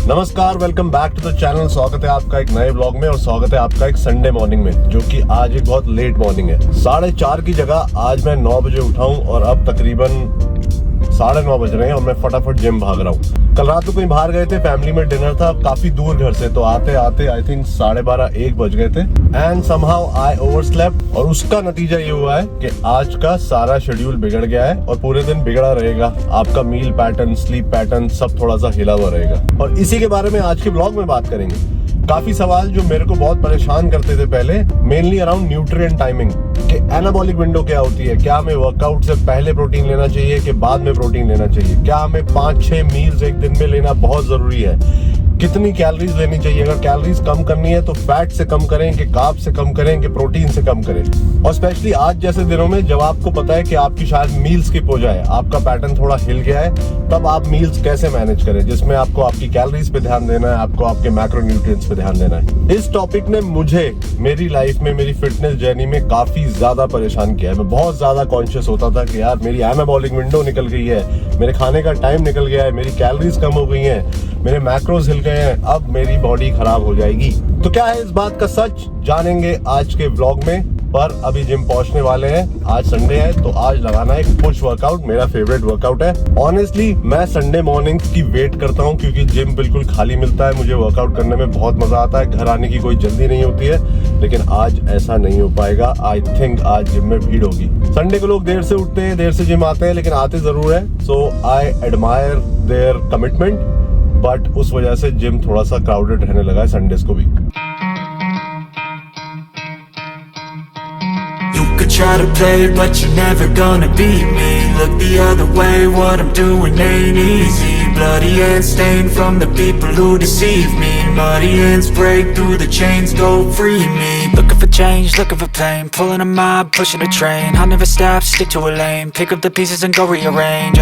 नमस्कार, welcome back to the channel. स्वागत है आपका एक नए ब्लॉग में और स्वागत है आपका एक संडे मॉर्निंग में, जो कि आज एक बहुत लेट मॉर्निंग है। 4:30 की जगह आज मैं 9 बजे उठा हूं और अब तकरीबन 9:30 बज रहे हैं और मैं फटाफट जिम भाग रहा हूँ। कल रात को कहीं बाहर गए थे, फैमिली में डिनर था काफी दूर घर से, तो आते आते आई थिंक 12:30-1 बज गए थे एंड समहाउ आई ओवरस्लेप्ट। और उसका नतीजा ये हुआ है कि आज का सारा शेड्यूल बिगड़ गया है और पूरे दिन बिगड़ा रहेगा। आपका मील पैटर्न, स्लीप पैटर्न सब थोड़ा सा हिला हुआ रहेगा और इसी के बारे में आज के ब्लॉग में बात करेंगे। काफी सवाल जो मेरे को बहुत परेशान करते थे पहले, मेनली अराउंड न्यूट्रिएंट टाइमिंग, कि एनाबॉलिक विंडो क्या होती है, क्या हमें वर्कआउट से पहले प्रोटीन लेना चाहिए कि बाद में प्रोटीन लेना चाहिए, क्या हमें 5-6 मील्स एक दिन में लेना बहुत जरूरी है, कितनी कैलोरीज लेनी चाहिए, अगर कैलोरीज कम करनी है तो फैट से कम करें कि कार्ब से कम करें कि प्रोटीन से कम करें। और स्पेशली आज जैसे दिनों में जब आपको पता है कि आपकी शायद मील स्किप हो जाए, आपका पैटर्न थोड़ा हिल गया है, तब आप मील्स कैसे मैनेज करें, जिसमें आपको आपकी कैलोरीज पे ध्यान देना है, आपको आपके मैक्रोन्यूट्रिएंट्स पे ध्यान देना है। इस टॉपिक ने मुझे मेरी लाइफ में, मेरी फिटनेस जर्नी में काफी ज्यादा परेशान किया है। मैं बहुत ज्यादा कॉन्शियस होता था कि यार मेरी एनाबॉलिक विंडो निकल गई है, मेरे खाने का टाइम निकल गया है, मेरी कैलोरीज कम हो गई है, मेरे मैक्रोज हिल गए हैं, अब मेरी बॉडी खराब हो जाएगी। तो क्या है इस बात का सच, जानेंगे आज के व्लॉग में। पर अभी जिम पहुंचने वाले हैं, आज संडे है तो आज लगाना एक पुश वर्कआउट, मेरा फेवरेट वर्कआउट है। ऑनेस्टली मैं संडे मॉर्निंग की वेट करता हूं क्योंकि जिम बिल्कुल खाली मिलता है, मुझे वर्कआउट करने में बहुत मजा आता है, घर आने की कोई जल्दी नहीं होती है। लेकिन आज ऐसा नहीं हो पाएगा। आई थिंक आज जिम में भीड़ होगी। संडे को लोग देर से उठते हैं, देर से जिम आते हैं, लेकिन आते जरूर है। So I admire their commitment, but उस वजह से जिम थोड़ा सा क्राउडेड रहने लगा है संडेज को भी। Could try to play, but you're never gonna beat me. Look the other way, what I'm doing ain't easy. Bloody hands stained from the people who deceive me. Muddy hands break through the chains, go free me. Looking for change, looking for pain, pulling a mob, pushing a train. I'll never stop, stick to a lane, pick up the pieces and go rearrange.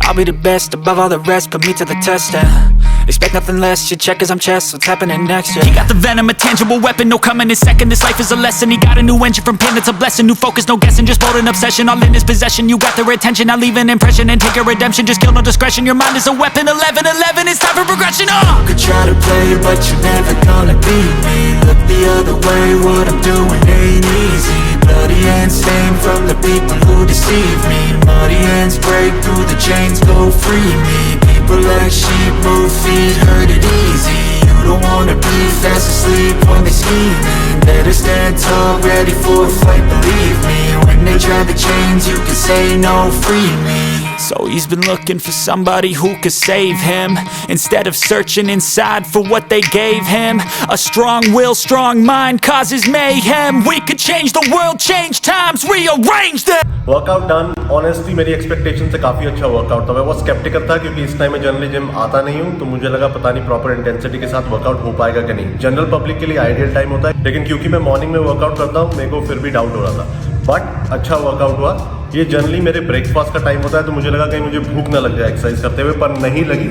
I'll be the best above all the rest, put me to the test and expect nothing less. Your check is I'm chess, what's happening next? Yeah. He got the venom, a tangible weapon, no coming in second. This life is a lesson. He got a new engine from pain, it's a blessing. New focus, no guessing, just bold and obsession. All in his possession, you got their attention. I'll leave an impression and take your redemption. Just kill no discretion. Your mind is a weapon. 11-11, it's time for progression. You could try to play, but you're never gonna beat me. Look the other way, what I'm doing ain't easy. Bloody hands stained from the people who deceive me. Muddy hands break through the chains, go free me. People like sheep, move feet, hurt it easy. You don't wanna be fast asleep when they scheming. Better stand tall, ready for a fight, believe me. When they try the chains, you can say no, free me. So he's been looking for somebody who could save him, instead of searching inside for what they gave him. A strong will, strong mind causes mayhem. We could change the world, change times, rearrange them. Workout done. Honestly मेरी expectation से काफी अच्छा workout था। मैं बहुत sceptical था क्योंकि इस टाइम में जनरली जिम आता नहीं हूँ, तो मुझे लगा पता नहीं प्रॉपर इंटेंसिटी के साथ वर्कआउट हो पाएगा कि नहीं। जनरल पब्लिक के लिए आइडियल टाइम होता है, लेकिन क्योंकि मैं मॉर्निंग में वर्कआउट करता हूँ, मेरे को फिर भी डाउट हो रहा था। बट अच्छा वर्कआउट हुआ। ये जनरली मेरे ब्रेकफास्ट का टाइम होता है, तो मुझे लगा कहीं मुझे भूख ना लग जाए एक्सरसाइज करते हुए, पर नहीं लगी।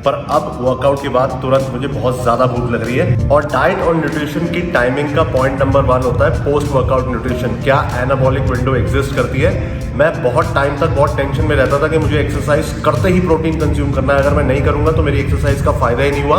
पर अब वर्कआउट के बाद तुरंत मुझे बहुत ज्यादा भूख लग रही है। और डाइट और न्यूट्रिशन की टाइमिंग का पॉइंट नंबर 1 होता है पोस्ट वर्कआउट न्यूट्रिशन। क्या एनाबॉलिक विंडो एग्जिस्ट करती है? मैं बहुत टाइम तक बहुत टेंशन में रहता था कि मुझे एक्सरसाइज करते ही प्रोटीन कंज्यूम करना है, अगर मैं नहीं करूंगा तो मेरी एक्सरसाइज का फायदा ही नहीं हुआ,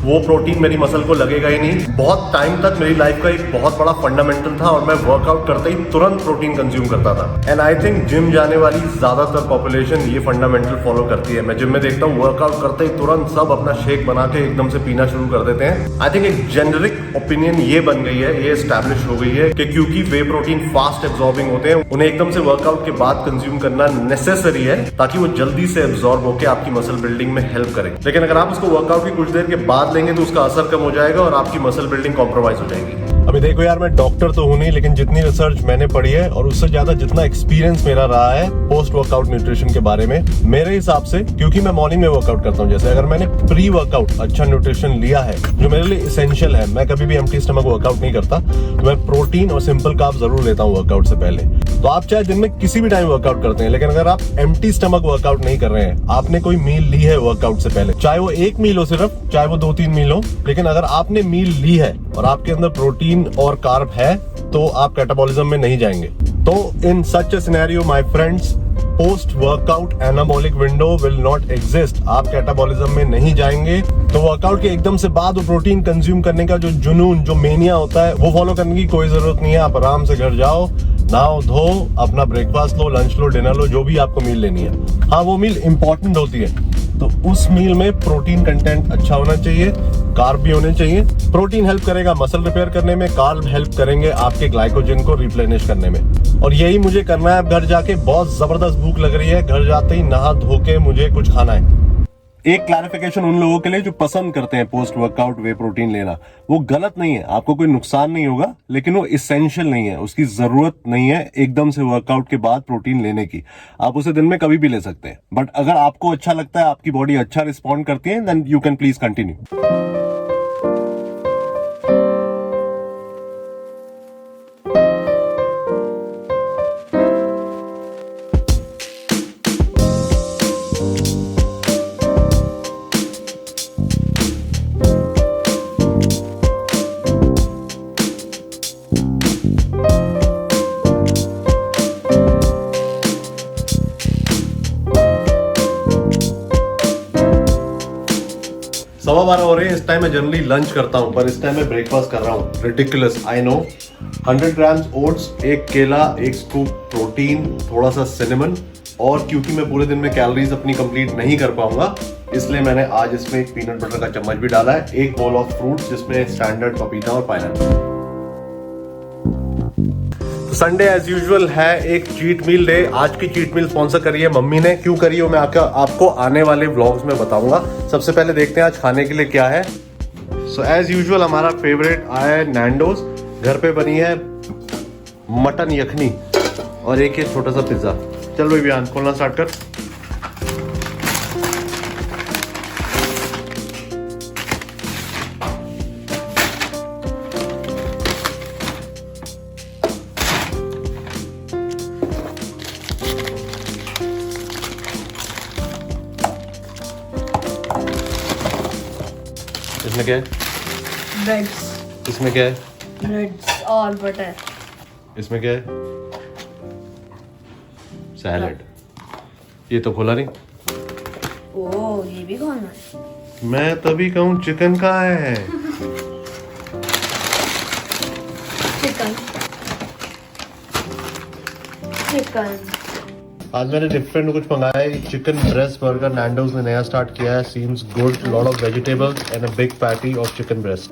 वो प्रोटीन मेरी मसल को लगेगा ही नहीं। बहुत टाइम तक मेरी लाइफ का एक बहुत बड़ा फंडामेंटल था और मैं वर्कआउट करते ही तुरंत प्रोटीन कंज्यूम करता था। एंड आई थिंक जिम जाने वाली ज्यादातर पॉपुलेशन ये फंडामेंटल फॉलो करती है। मैं जिम में देखता हूँ वर्कआउट करते ही तुरंत सब अपना शेक बना के एकदम से पीना शुरू कर देते हैं। आई थिंक एक जेनरिक ओपिनियन ये बन गई है, ये एस्टैब्लिश हो गई है कि क्योंकि वे प्रोटीन फास्ट एब्जॉर्बिंग होते हैं, उन्हें एकदम से वर्कआउट के बाद कंज्यूम करना नेसेसरी है ताकि वो जल्दी से एब्जॉर्ब होकर आपकी मसल बिल्डिंग में हेल्प करें। लेकिन अगर आप उसको वर्कआउट की कुछ देर के बाद लेंगे तो उसका असर कम हो जाएगा और आपकी मसल बिल्डिंग कॉम्प्रोमाइज हो जाएगी। अभी देखो यार, मैं डॉक्टर तो हूं नहीं, लेकिन जितनी रिसर्च मैंने पढ़ी है और उससे ज्यादा जितना एक्सपीरियंस मेरा रहा है पोस्ट वर्कआउट न्यूट्रिशन के बारे में, मेरे हिसाब से, क्योंकि मैं मॉर्निंग में वर्कआउट करता हूं, जैसे अगर मैंने प्री वर्कआउट अच्छा न्यूट्रिशन लिया है जो मेरे लिए इसेंशियल है, मैं कभी भी एम्प्टी स्टमक वर्कआउट नहीं करता, तो मैं प्रोटीन और सिंपल कार्ब जरूर लेता हूँ वर्कआउट से पहले। तो आप चाहे दिन में किसी भी टाइम वर्कआउट करते हैं, लेकिन अगर आप एम्प्टी स्टमक वर्कआउट नहीं कर रहे हैं, आपने कोई मील ली है वर्कआउट से पहले, चाहे वो एक मील हो सिर्फ, चाहे वो 2-3 मील हो, लेकिन अगर आपने मील ली है और आपके अंदर प्रोटीन और कार्ब है, तो आप कैटाबॉलिज्म में नहीं जाएंगे। तो in such a scenario my friends, post workout anabolic window will not exist. आप कैटाबॉलिज्म में नहीं जाएंगे। तो वर्कआउट के एकदम से बाद वो प्रोटीन कंज्यूम करने का जो जुनून, जो मेनिया होता है, वो फॉलो करने की कोई जरूरत नहीं है। आप आराम से घर जाओ, नहाओ धो, अपना ब्रेकफास्ट लो, लंच लो, डिनर लो, जो भी आपको मील लेनी है। हाँ, वो मील इंपॉर्टेंट होती है, तो उस मील में प्रोटीन कंटेंट अच्छा होना चाहिए, कार्ब भी होने चाहिए। प्रोटीन हेल्प करेगा मसल रिपेयर करने में, कार्ब हेल्प करेंगे आपके ग्लाइकोजन को रिप्लेनिश करने में, और यही मुझे करना है। अब घर जाके बहुत जबरदस्त भूख लग रही है, घर जाते ही नहा धो के मुझे कुछ खाना है। एक क्लैरिफिकेशन उन लोगों के लिए जो पसंद करते हैं पोस्ट वर्कआउट वे प्रोटीन लेना, वो गलत नहीं है, आपको कोई नुकसान नहीं होगा, लेकिन वो इसेंशियल नहीं है, उसकी जरूरत नहीं है एकदम से वर्कआउट के बाद प्रोटीन लेने की। आप उसे दिन में कभी भी ले सकते हैं, बट अगर आपको अच्छा लगता है, आपकी बॉडी अच्छा रिस्पॉन्ड करती है, then you can please continue. सवा 12 हो रहे हैं। इस टाइम मैं जनरली लंच करता हूं, पर इस टाइम मैं ब्रेकफास्ट कर रहा हूं। Ridiculous, I know. 100 grams oats, एक केला, एक स्कूप प्रोटीन, थोड़ा सा सिनेमन, और क्योंकि मैं पूरे दिन में कैलोरीज अपनी कंप्लीट नहीं कर पाऊंगा, इसलिए मैंने आज इसमें एक पीनट बटर का चम्मच भी डाला है। एक बोल ऑफ फ्रूट जिसमें स्टैंडर्ड पपीता और पाइनएप्पल। संडे एज यूजुअल है एक चीट मील डे। आज की चीट मील स्पॉन्सर करी है मम्मी ने। क्यों करी है मैं आपको आने वाले व्लॉग्स में बताऊंगा। सबसे पहले देखते हैं आज खाने के लिए क्या है। सो एज यूजुअल हमारा फेवरेट आया है नैंडोज। घर पे बनी है मटन यखनी और एक ये छोटा सा पिज्जा। चल भाई बयान खोलना स्टार्ट कर। इसमें क्या है? ब्रेड्स। इसमें क्या है? ब्रेड्स और बटर। इसमें क्या है? सैलड। ये तो खोला नहीं। ओह, ये भी खोलना है। मैं तभी कहूँ चिकन का है। चिकन। चिकन। आज मैंने डिफरेंट कुछ मंगाया है। चिकन ब्रेस्ट बर्गर नैंडोज ने नया स्टार्ट किया है। Seems good, lot of vegetables and a big patty of chicken breast.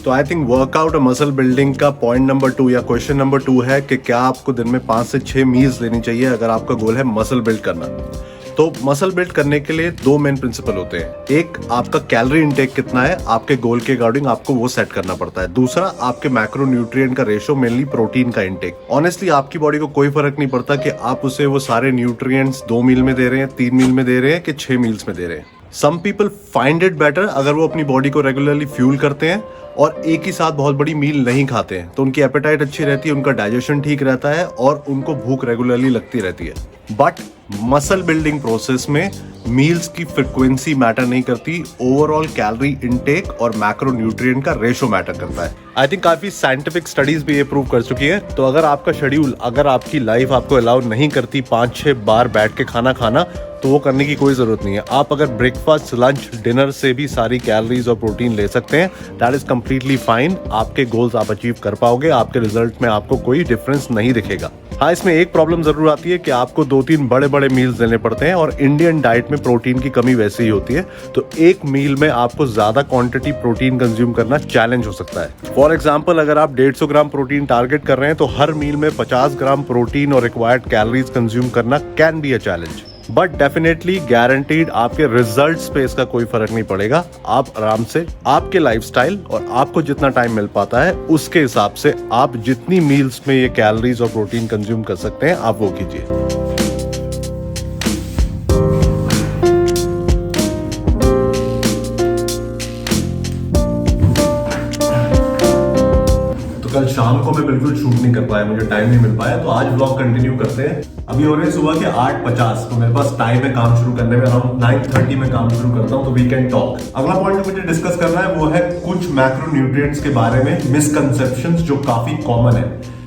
तो आई थिंक वर्कआउट और मसल बिल्डिंग का पॉइंट नंबर 2 या क्वेश्चन नंबर 2 है कि क्या आपको दिन में 5 से 6 मील्स लेनी चाहिए अगर आपका गोल है मसल बिल्ड करना। तो मसल बिल्ड करने के लिए 2 मेन प्रिंसिपल होते हैं। एक, आपका कैलोरी इनटेक कितना है, आपके गोल के अकॉर्डिंग आपको वो सेट करना पड़ता है। दूसरा, आपके मैक्रो न्यूट्रिएंट का रेशो, मेनली प्रोटीन का इनटेक। ऑनेस्टली आपकी बॉडी को कोई फर्क नहीं पड़ता कि आप उसे वो सारे न्यूट्रिएंट्स 2 मील में दे रहे हैं, 3 मील में दे रहे हैं कि 6 मील्स में दे रहे हैं। Some people find it better अगर वो अपनी बॉडी को रेगुलरली फ्यूल करते हैं और एक ही साथ बहुत बड़ी मील नहीं खाते हैं, तो उनकी एपेटाइट अच्छी रहती है, उनका डाइजेशन ठीक रहता है और उनको भूख रेगुलरली लगती रहती है। बट मसल बिल्डिंग प्रोसेस में मील्स की फ्रिक्वेंसी मैटर नहीं करती, ओवरऑल कैलोरी इनटेक और मैक्रोन्यूट्रिएंट का रेशो मैटर करता है। आई थिंक काफी साइंटिफिक स्टडीज भी ये प्रूव कर चुकी है। तो अगर आपका शेड्यूल, अगर आपकी लाइफ आपको अलाउ नहीं करती 5-6 बार बैठ के खाना खाना, तो वो करने की कोई जरूरत नहीं है। आप अगर ब्रेकफास्ट, लंच, डिनर से भी सारी कैलोरीज और प्रोटीन ले सकते हैं, दैट इज कंप्लीटली फाइन। आपके गोल्स आप अचीव कर पाओगे, आपके रिजल्ट में आपको कोई डिफरेंस नहीं दिखेगा। हाँ, इसमें एक प्रॉब्लम जरूर आती है कि आपको 2-3 बड़े बड़े मील्स लेने पड़ते हैं और इंडियन डाइट में प्रोटीन की कमी वैसे ही होती है। तो एक मील में आपको ज्यादा क्वांटिटी प्रोटीन कंज्यूम करना चैलेंज हो सकता है। फॉर एग्जांपल, अगर आप 150 ग्राम प्रोटीन टारगेट कर रहे हैं तो हर मील में 50 ग्राम प्रोटीन और रिक्वायर्ड कैलोरीज कंज्यूम करना can be a challenge, but definitely guaranteed आपके रिजल्ट्स पे इसका कोई फर्क नहीं पड़ेगा। आप आराम से आपके लाइफस्टाइल और आपको जितना टाइम मिल पाता है उसके हिसाब से आप जितनी मील्स में ये कैलोरीज और प्रोटीन कंज्यूम कर सकते हैं, आप वो कीजिए। कल शाम को मैं बिल्कुल शूट नहीं कर पाया, मुझे टाइम नहीं मिल पाया, तो आज व्लॉग कंटिन्यू करते हैं। अभी हो रहे हैं सुबह के 8:50, तो मेरे पास टाइम है काम शुरू करने में। अराउंड 9:30 में काम शुरू करता हूं, तो वी कैन टॉक। अगला पॉइंट जो मुझे डिस्कस करना है वो है कुछ मैक्रोन्यूट्रिएंट्स के बारे में मिसकंसेप्शंस जो काफी कॉमन है।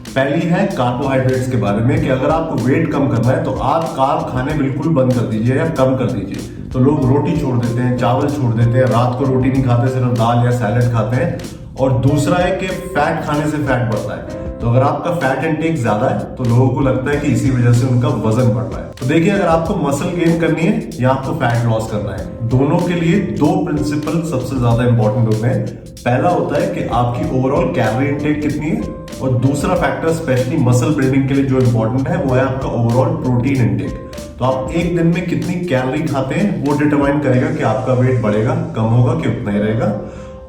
पहली है कार्बोहाइड्रेट्स के बारे में, कि अगर आपको वेट कम करना है तो आप कार्ब खाने बिल्कुल बंद कर दीजिए या कम कर दीजिए। तो लोग रोटी छोड़ देते हैं, चावल छोड़ देते हैं, रात को रोटी नहीं खाते, सिर्फ दाल या सैलेड खाते हैं। और दूसरा है कि फैट खाने से फैट बढ़ता है। तो अगर आपका फैट इंटेक ज्यादा है तो लोगों को लगता है कि इसी वजह से उनका वजन बढ़ रहा है। तो देखिए, अगर आपको मसल गेन करनी है या आपको फैट लॉस करना है, दोनों के लिए 2 प्रिंसिपल सबसे ज्यादा इंपॉर्टेंट होते हैं। पहला होता है कि आपकी ओवरऑल कैलोरी इंटेक कितनी है, और दूसरा फैक्टर स्पेशली मसल बिल्डिंग के लिए जो इंपॉर्टेंट है वो है आपका ओवरऑल प्रोटीन इंटेक। तो आप एक दिन में कितनी कैलोरी खाते हैं वो डिटरमाइन करेगा कि आपका वेट बढ़ेगा, कम होगा कि उतना ही रहेगा।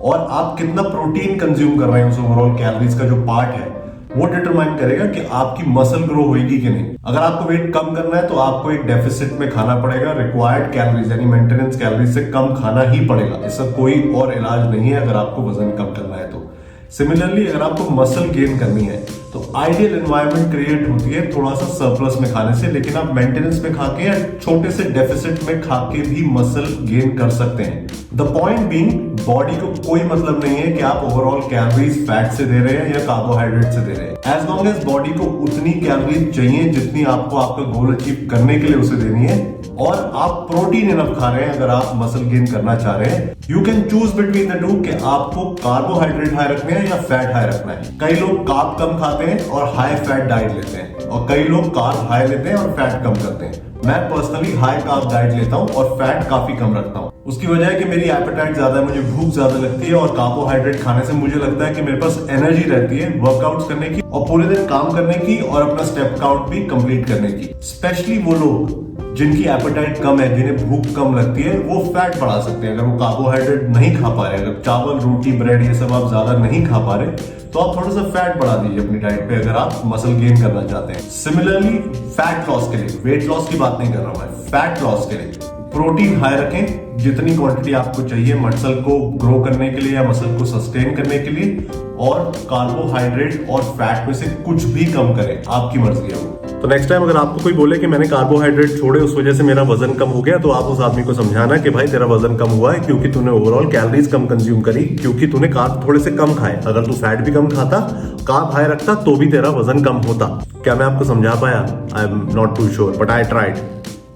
और आप कितना प्रोटीन कंज्यूम कर रहे हैं उस ओवरऑल कैलोरीज का जो पार्ट है वो डिटरमाइन करेगा कि आपकी मसल ग्रो होगी कि नहीं। अगर आपको वेट कम करना है तो आपको एक डेफिसिट में खाना पड़ेगा, रिक्वायर्ड कैलोरीज यानी मेंटेनेंस कैलोरीज से कम खाना ही पड़ेगा। इसका कोई और इलाज नहीं है अगर आपको वजन कम करना है तो। सिमिलरली, अगर आपको मसल गेन करनी है तो आइडियल एनवायरनमेंट क्रिएट होती है थोड़ा सा सरप्लस में खाने से, लेकिन आप मेंटेनेंस में खा के या छोटे से डेफिसिट में खा के भी मसल गेन कर सकते हैं। द पॉइंट बीइंग, बॉडी को कोई मतलब नहीं है कि आप ओवरऑल कैलोरीज फैट से दे रहे हैं या कार्बोहाइड्रेट से दे रहे हैं। एज लॉन्ग एज बॉडी को उतनी कैलोरीज चाहिए जितनी आपको आपका गोल अचीव करने के लिए उसे देनी है, और आप प्रोटीन इनफ खा रहे हैं अगर आप मसल गेन करना चाह रहे हैं, you can choose between the two कि आपको कार्बोहाइड्रेट हाई रखने हैं या फैट हाई रखना है। कई लोग कार्ब कम खाते हैं और हाई फैट डाइट लेते हैं, और कई लोग कार्ब हाई लेते हैं और फैट कम करते हैं। मैं पर्सनली हाई कार्ब डाइट लेता हूं और फैट काफी कम रखता हूं। उसकी वजह है कि मेरी एपेटाइट ज्यादा है, मुझे भूख ज्यादा लगती है, और कार्बोहाइड्रेट खाने से मुझे लगता है कि मेरे पास एनर्जी रहती है वर्कआउट्स करने की और पूरे दिन काम करने की और अपना स्टेप काउंट भी कंप्लीट करने की। स्पेशली वो लोग जिनकी एपेटाइट कम है, जिन्हें भूख कम लगती है, वो फैट बढ़ा सकते हैं। अगर वो कार्बोहाइड्रेट नहीं खा पा रहे, अगर चावल, रोटी, ब्रेड ये सब आप ज्यादा नहीं खा पा रहे, तो आप थोड़ा सा फैट बढ़ा दीजिए अपनी डाइट पे अगर आप मसल गेन करना चाहते हैं। सिमिलरली, फैट लॉस के लिए, वेट लॉस की बात नहीं कर रहा हूं मैं, फैट लॉस के लिए प्रोटीन हाई रखें, जितनी क्वांटिटी आपको चाहिए मसल को ग्रो करने के लिए या मसल को सस्टेन करने के लिए, और कार्बोहाइड्रेट और फैट में से कुछ भी कम करें, आपकी मर्जी है वो। तो नेक्स्ट टाइम अगर आपको कोई बोले कि मैंने कार्बोहाइड्रेट छोड़े उस वजह से मेरा वजन कम हो गया, तो आप उस आदमी को समझाना कि भाई तेरा वजन कम हुआ है क्योंकि तूने ओवरऑल कैलोरीज कम कंज्यूम करी, क्योंकि तूने कार्ब थोड़े से कम खाए। अगर तू फैट भी कम खाता, कार्ब हाई रखता, तो भी तेरा वजन कम होता। क्या मैं आपको समझा पाया? I am not too sure, but I tried.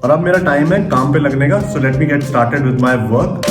और अब मेरा टाइम है काम पे लगने का, so let me get started with my work.